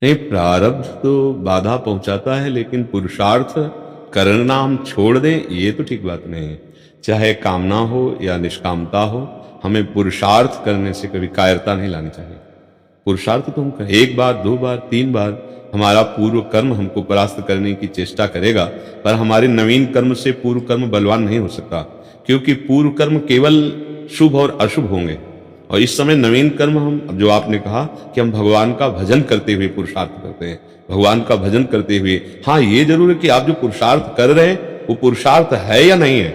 नहीं, प्रारब्ध तो बाधा पहुंचाता है, लेकिन पुरुषार्थ करना हम छोड़ दें ये तो ठीक बात नहीं है। चाहे कामना हो या निष्कामता हो, हमें पुरुषार्थ करने से कभी कायरता नहीं लानी चाहिए। पुरुषार्थ तो हम एक बार, दो बार, तीन बार हमारा पूर्व कर्म हमको परास्त करने की चेष्टा करेगा, पर हमारे नवीन कर्म से पूर्व कर्म बलवान नहीं हो सकता, क्योंकि पूर्व कर्म केवल शुभ और अशुभ होंगे। और इस समय नवीन कर्म हम, जो आपने कहा कि हम भगवान का भजन करते हुए पुरुषार्थ करते हैं, भगवान का भजन करते हुए। हाँ, ये जरूर है कि आप जो पुरुषार्थ कर रहे हैं वो पुरुषार्थ है या नहीं है,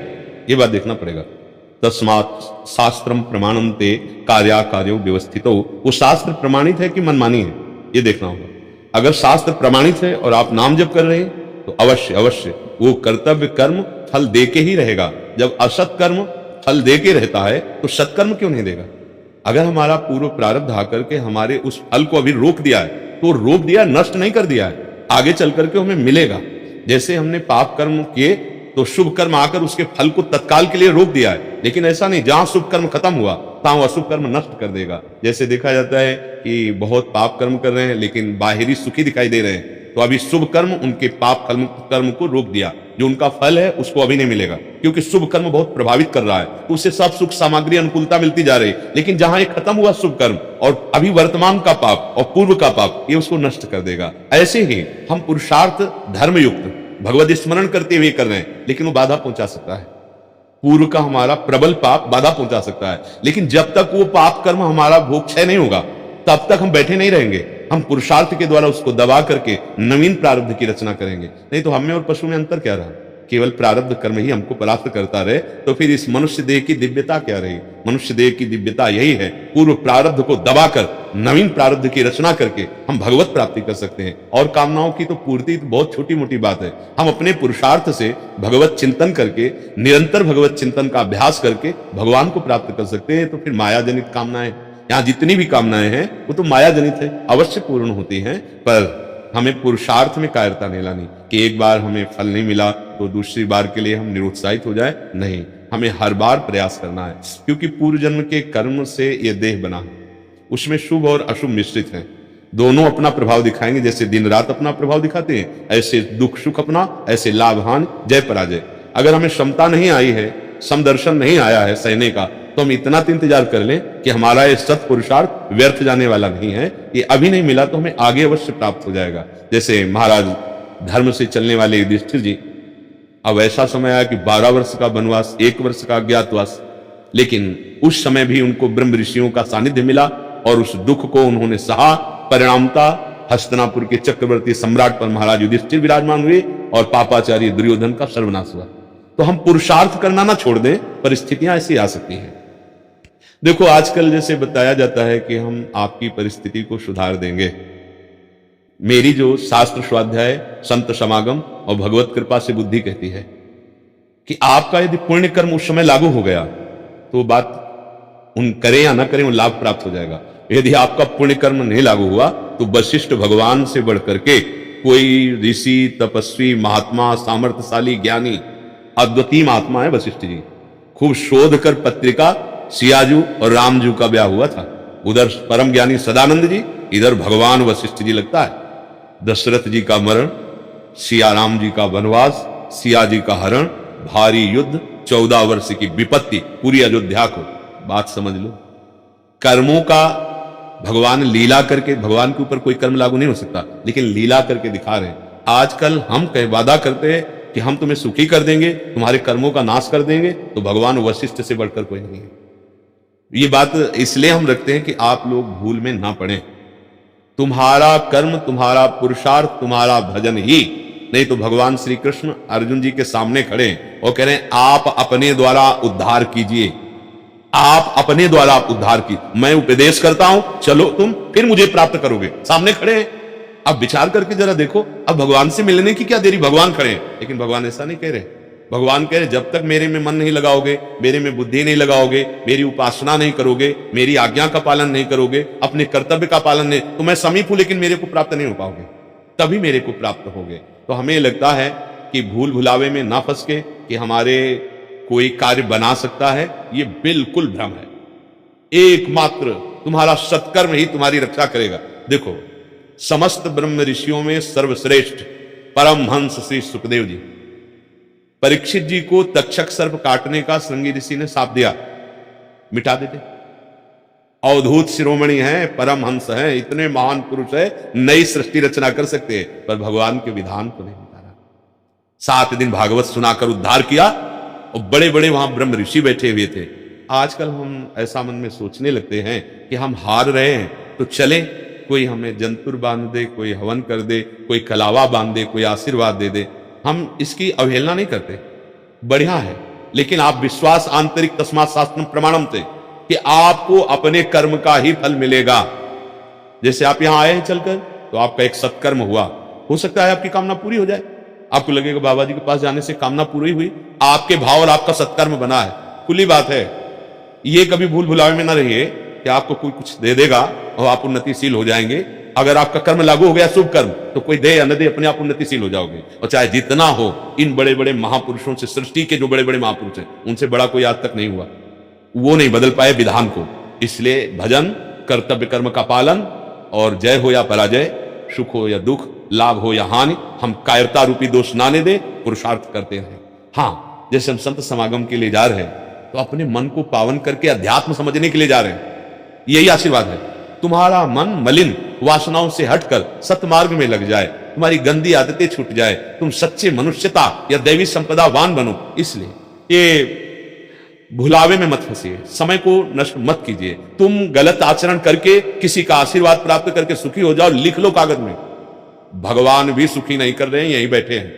ये बात देखना पड़ेगा। तस्मात् शास्त्रम प्रमाणम ते कार्या कार्यो व्यवस्थितो, वो शास्त्र प्रमाणित है कि मनमानी है, ये देखना होगा। अगर शास्त्र प्रमाणित है और आप नाम जप कर रहे हैं तो अवश्य अवश्य वो कर्तव्य कर्म फल दे के ही रहेगा। जब असत कर्म फल दे के रहता है तो सत्कर्म क्यों नहीं देगा? अगर हमारा पूर्व प्रारब्ध आकर के हमारे उस फल को अभी रोक दिया है, तो रोक दिया, नष्ट नहीं कर दिया है, आगे चल करके हमें मिलेगा। जैसे हमने पाप कर्म किए तो शुभ कर्म आकर उसके फल को तत्काल के लिए रोक दिया है, लेकिन ऐसा नहीं, जहां शुभ कर्म खत्म हुआ तहां अशुभ कर्म नष्ट कर देगा। जैसे देखा जाता है कि बहुत पाप कर्म कर रहे हैं लेकिन बाहरी सुखी दिखाई दे रहे हैं, तो अभी शुभ कर्म उनके पाप कर्म को रोक दिया, जो उनका फल है उसको अभी नहीं मिलेगा, क्योंकि शुभ कर्म बहुत प्रभावित कर रहा है, तो उससे सब सुख सामग्री अनुकूलता मिलती जा रही। लेकिन जहां एक खत्म हुआ शुभ कर्म और अभी वर्तमान का पाप और पूर्व का पाप, ये उसको नष्ट कर देगा। ऐसे ही हम पुरुषार्थ धर्मयुक्त भगवत स्मरण करते हुए कर रहे हैं, लेकिन वो बाधा पहुंचा सकता है। पूर्व का हमारा प्रबल पाप बाधा पहुंचा सकता है, लेकिन जब तक वो पाप कर्म हमारा भोग क्षय नहीं होगा तब तक हम बैठे नहीं रहेंगे। हम पुरुषार्थ के द्वारा उसको दबा करके नवीन प्रारब्ध की रचना करेंगे। नहीं तो हमें और पशु में अंतर क्या रहा? केवल प्रारब्ध कर्म ही हमको परास्त करता रहे, तो फिर इस मनुष्य देह की दिव्यता क्या रही? मनुष्य देह की दिव्यता यही है, पूर्व प्रारब्ध को दबाकर नवीन प्रारब्ध की रचना करके हम भगवत प्राप्ति कर सकते हैं। और कामनाओं की तो पूर्ति तो बहुत छोटी मोटी बात है। हम अपने पुरुषार्थ से भगवत चिंतन करके, निरंतर भगवत चिंतन का अभ्यास करके भगवान को प्राप्त कर सकते हैं। तो फिर माया जनित कामनाएं, यहाँ जितनी भी कामनाएं हैं वो तो माया जनित है, अवश्य पूर्ण होती हैं, पर हमें पुरुषार्थ में कायरता नहीं लानी कि एक बार हमें फल नहीं मिला तो दूसरी बार के लिए हम निरुत्साहित हो जाए। नहीं, हमें हर बार प्रयास करना है, क्योंकि पूर्व जन्म के कर्म से यह देह बना है, उसमें शुभ और अशुभ मिश्रित हैं। दोनों अपना प्रभाव दिखाएंगे। जैसे दिन रात अपना प्रभाव दिखाते हैं, ऐसे दुख सुख अपना, ऐसे लाभ हानि, जय पराजय। अगर हमें क्षमता नहीं आई है, समदर्शन नहीं आया है सहने का, तो हम इतना तो इंतजार कर लें कि हमारा ये सत्पुरुषार्थ व्यर्थ जाने वाला नहीं है। ये अभी नहीं मिला तो हमें आगे अवश्य प्राप्त हो जाएगा। जैसे महाराज धर्म से चलने वाले युधिष्ठिर जी, अब ऐसा समय आया कि 12 वर्ष का वनवास, 1 वर्ष का अज्ञातवास, लेकिन उस समय भी उनको ब्रह्म ऋषियों का सानिध्य मिला और उस दुख को उन्होंने सहा। परिणामता हस्तिनापुर के चक्रवर्ती सम्राट पर महाराज युधिष्ठिर विराजमान हुए और पापाचारी दुर्योधन का सर्वनाश हुआ। तो हम पुरुषार्थ करना ना छोड़ दें, परिस्थितियां ऐसी आ सकती हैं। देखो, आजकल जैसे बताया जाता है कि हम आपकी परिस्थिति को सुधार देंगे। मेरी जो शास्त्र स्वाध्याय, संत समागम और भगवत कृपा से बुद्धि कहती है कि आपका यदि पुण्य कर्म उस समय लागू हो गया तो वो बात उन करें या ना करें, वो लाभ प्राप्त हो जाएगा। यदि आपका पुण्य कर्म नहीं लागू हुआ तो वशिष्ठ भगवान से बढ़ करके कोई ऋषि, तपस्वी, महात्मा, सामर्थ्यशाली, ज्ञानी, अद्वितीय महात्मा है वशिष्ठ जी। खूब शोध कर पत्रिका सियाजू और रामजू का ब्याह हुआ था। उधर परम ज्ञानी सदानंद जी, इधर भगवान वशिष्ठ जी लगता है। दशरथ जी का मरण, सिया राम जी का वनवास, सिया जी का हरण, भारी युद्ध, 14 वर्ष की विपत्ति पूरी अयोध्या को। बात समझ लो, कर्मों का भगवान लीला करके, भगवान के ऊपर कोई कर्म लागू नहीं हो सकता, लेकिन लीला करके दिखा रहे हैं। आजकल हम कई वादा करते हैं कि हम तुम्हें सुखी कर देंगे, तुम्हारे कर्मों का नाश कर देंगे, तो भगवान वशिष्ठ से बढ़कर कोई नहीं है। ये बात इसलिए हम रखते हैं कि आप लोग भूल में ना पड़े। तुम्हारा कर्म, तुम्हारा पुरुषार्थ, तुम्हारा भजन ही, नहीं तो भगवान श्री कृष्ण अर्जुन जी के सामने खड़े और कह रहे हैं आप अपने द्वारा उद्धार कीजिए, आप अपने द्वारा आप उद्धार की, मैं उपदेश करता हूं, चलो तुम फिर मुझे प्राप्त करोगे। सामने खड़े हैं। अब विचार करके जरा देखो, अब भगवान से मिलने की क्या देरी, भगवान खड़े हैं। लेकिन भगवान ऐसा नहीं कह रहे। भगवान कह रहे जब तक मेरे में मन नहीं लगाओगे, मेरे में बुद्धि नहीं लगाओगे, मेरी उपासना नहीं करोगे, मेरी आज्ञा का पालन नहीं करोगे, अपने कर्तव्य का पालन नहीं, तो मैं समीप हूं लेकिन मेरे को प्राप्त नहीं हो पाओगे, तभी मेरे को प्राप्त होगे। तो हमें लगता है कि भूल भुलावे में ना फंस के कि हमारे कोई कार्य बना सकता है, ये बिल्कुल भ्रम है। एकमात्र तुम्हारा सत्कर्म ही तुम्हारी रक्षा करेगा। देखो, समस्त ब्रह्म ऋषियों में सर्वश्रेष्ठ परमहंस श्री सुखदेव जी, परीक्षित जी को तक्षक सर्प काटने का श्रृंगी ऋषि ने शाप दिया, मिटा देते। अवधूत शिरोमणि हैं, परमहंस हैं, इतने महान पुरुष है, नई सृष्टि रचना कर सकते हैं, पर भगवान के विधान को नहीं उतारा। 7 दिन भागवत सुनाकर उद्धार किया, और बड़े बड़े वहां ब्रह्म ऋषि बैठे हुए थे। आजकल हम ऐसा मन में सोचने लगते हैं कि हम हार रहे हैं तो चले, कोई हमें जंतुर बांध दे, कोई हवन कर दे, कोई कलावा बांध दे, कोई आशीर्वाद दे दे, हम इसकी अवहेलना नहीं करते, बढ़िया है। लेकिन आप विश्वास आंतरिक तस्मात् शास्त्रम प्रमाणम थे कि आपको अपने कर्म का ही फल मिलेगा। जैसे आप यहां आए हैं चलकर, तो आपका एक सत्कर्म हुआ, हो सकता है आपकी कामना पूरी हो जाए। आपको लगेगा बाबा जी के पास जाने से कामना पूरी हुई, आपके भाव और आपका सत्कर्म बना है, खुली बात है। ये कभी भूल भुलावे में ना रहिए कि आपको कोई कुछ दे देगा और आप उन्नतिशील हो जाएंगे। अगर आपका कर्म लागू हो गया शुभ कर्म, तो कोई दे या न दे, अपने आप उन्नतिशील हो जाओगे। और चाहे जितना हो, इन बड़े बड़े महापुरुषों से, सृष्टि के जो बड़े बड़े महापुरुष हैं, उनसे बड़ा कोई आज तक नहीं हुआ, वो नहीं बदल पाए विधान को। इसलिए भजन, कर्तव्य कर्म का पालन, और जय हो या पराजय, सुख हो या दुख, लाभ हो या हानि, हम कायरता रूपी दोष ना ने दे, पुरुषार्थ करते रहे। हाँ, जैसे हम संत समागम के लिए जा रहे हैं तो अपने मन को पावन करके अध्यात्म समझने के लिए जा रहे हैं, यही आशीर्वाद है। तुम्हारा मन मलिन वासनाओं से हटकर सतमार्ग में लग जाए, तुम्हारी गंदी आदतें छूट जाए, तुम सच्चे मनुष्यता या दैवी संपदावान बनो। इसलिए ये भुलावे में मत फंसिए, समय को नष्ट मत कीजिए। तुम गलत आचरण करके किसी का आशीर्वाद प्राप्त करके सुखी हो जाओ, लिख लो कागज में। भगवान भी सुखी नहीं कर रहे हैं, यहीं बैठे हैं।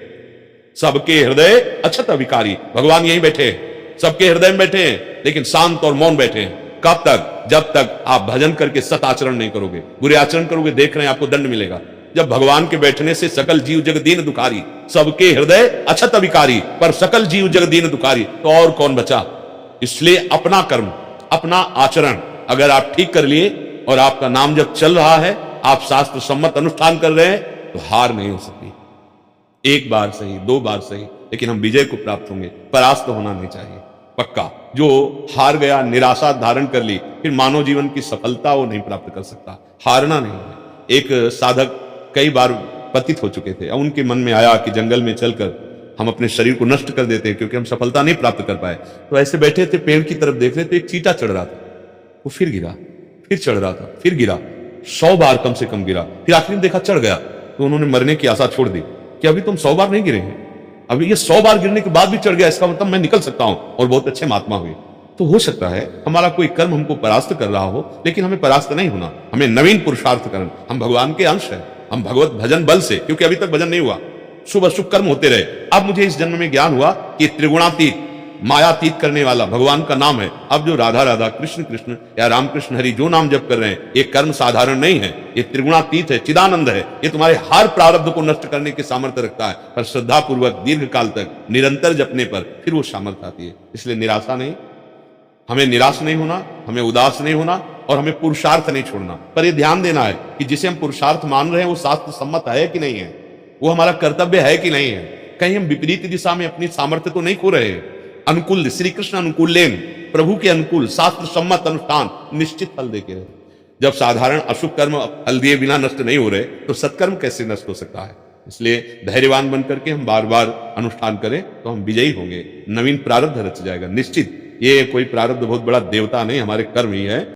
सबके हृदय अक्षत अविकारी, भगवान यहीं बैठे हैं, सबके हृदय में बैठे हैं, लेकिन शांत और मौन बैठे हैं। कब तक? जब तक आप भजन करके सत आचरण नहीं करोगे, बुरे आचरण करोगे, देख रहे हैं आपको दंड मिलेगा। जब भगवान के बैठने से सकल जीव जग दीन दुखारी, सबके हृदय अक्षत अविकारी, पर सकल जीव जग दीन दुखारी, तो और कौन बचा? इसलिए अपना कर्म, अपना आचरण अगर आप ठीक कर लिए और आपका नाम जब चल रहा है, आप शास्त्र सम्मत अनुष्ठान कर रहे हैं, तो हार नहीं हो सकती। एक बार सही, 2 बार सही, लेकिन हम विजय को प्राप्त होंगे, परास्त होना नहीं चाहिए, पक्का। जो हार गया, निराशा धारण कर ली, फिर मानव जीवन की सफलता वो नहीं प्राप्त कर सकता। हारना नहीं है। एक साधक कई बार पतित हो चुके थे, उनके मन में आया कि जंगल में चलकर हम अपने शरीर को नष्ट कर देते हैं क्योंकि हम सफलता नहीं प्राप्त कर पाए। तो ऐसे बैठे थे, पेड़ की तरफ देख रहे थे, एक चींटा चढ़ रहा था, वो फिर गिरा, फिर चढ़ रहा था, फिर गिरा, 100 बार कम से कम गिरा, फिर आखिर में देखा चढ़ गया, तो उन्होंने मरने की आशा छोड़ दी कि अभी तुम 100 बार नहीं गिरे हैं, अभी ये 100 बार गिरने के बाद भी चढ़ गया, इसका मतलब मैं निकल सकता हूं और बहुत अच्छे महात्मा हुए। तो हो सकता है हमारा कोई कर्म हमको परास्त कर रहा हो, लेकिन हमें परास्त नहीं होना, हमें नवीन पुरुषार्थ करना। हम भगवान के अंश हैं, हम भगवत भजन बल से, क्योंकि अभी तक भजन नहीं हुआ, शुभ अशुभ कर्म होते रहे। अब मुझे इस जन्म में ज्ञान हुआ कि त्रिगुणातीत, मायातीत करने वाला भगवान का नाम है। अब जो राधा राधा, कृष्ण कृष्ण या राम कृष्ण हरि जो नाम जप कर रहे हैं, ये कर्म साधारण नहीं है, ये त्रिगुणातीत है, चिदानंद है। ये तुम्हारे हर प्रारब्ध को नष्ट करने के सामर्थ्य रखता है, पर श्रद्धा पूर्वक दीर्घ काल तक निरंतर जपने पर फिर वो सामर्थ्य आती है। इसलिए निराशा नहीं, हमें निराश नहीं होना, हमें उदास नहीं होना, और हमें पुरुषार्थ नहीं छोड़ना। पर यह ध्यान देना है कि जिसे हम पुरुषार्थ मान रहे हैं वो शास्त्र सम्मत है कि नहीं है, वो हमारा कर्तव्य है कि नहीं है। कहीं हम विपरीत दिशा में अपनी सामर्थ्य तो नहीं खो रहे हैं। अनुकूल, श्री कृष्ण अनुकूल लेन, प्रभु के अनुकूल शास्त्र सम्मत अनुष्ठान निश्चित फल देके रहे। जब साधारण अशुभ कर्म फल दिए बिना नष्ट नहीं हो रहे, तो सत्कर्म कैसे नष्ट हो सकता है? इसलिए धैर्यवान बनकर के हम बार बार अनुष्ठान करें तो हम विजयी होंगे, नवीन प्रारब्ध रच जाएगा निश्चित। ये कोई प्रारब्ध बहुत बड़ा देवता नहीं, हमारे कर्म ही है।